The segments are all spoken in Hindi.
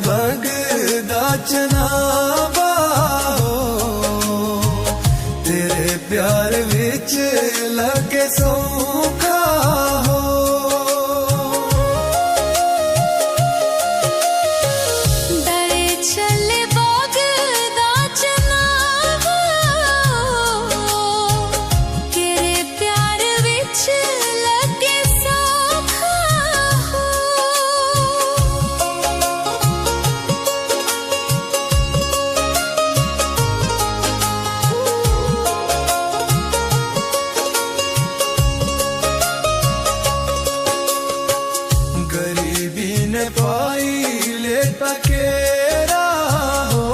बगदा चनावा हो, तेरे प्यार विच लगे सौखा हो। दरे चले बगदा चनावा हो, तेरे प्यार विच लगे सौखा हो। गरीबी ने पाई लेटा केरा हो,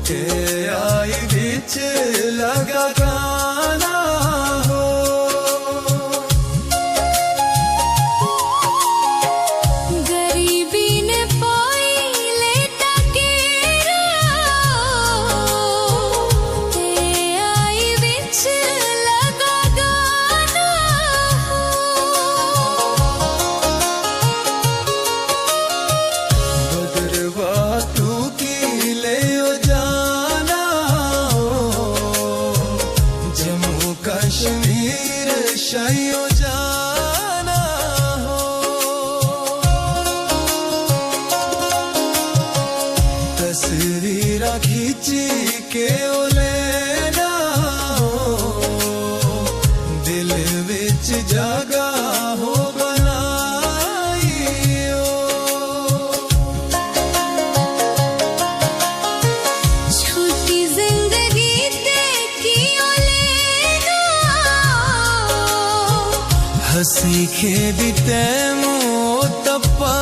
के आई बिच लगा गाना हो। गरीबी ने पाई लेटा केरा हो, ते आई विच लगा गाना हो। बदरवा तू की ले ओ जाना हो, जम्मू कश्मीर शायो जाना हो। तस्वीर खींची के ओ लेना हो, दिल विच जगह हो बनाई ओ। छोटी जिंदगी ते कियो लेना, हसी खेदी तैमू तप्पा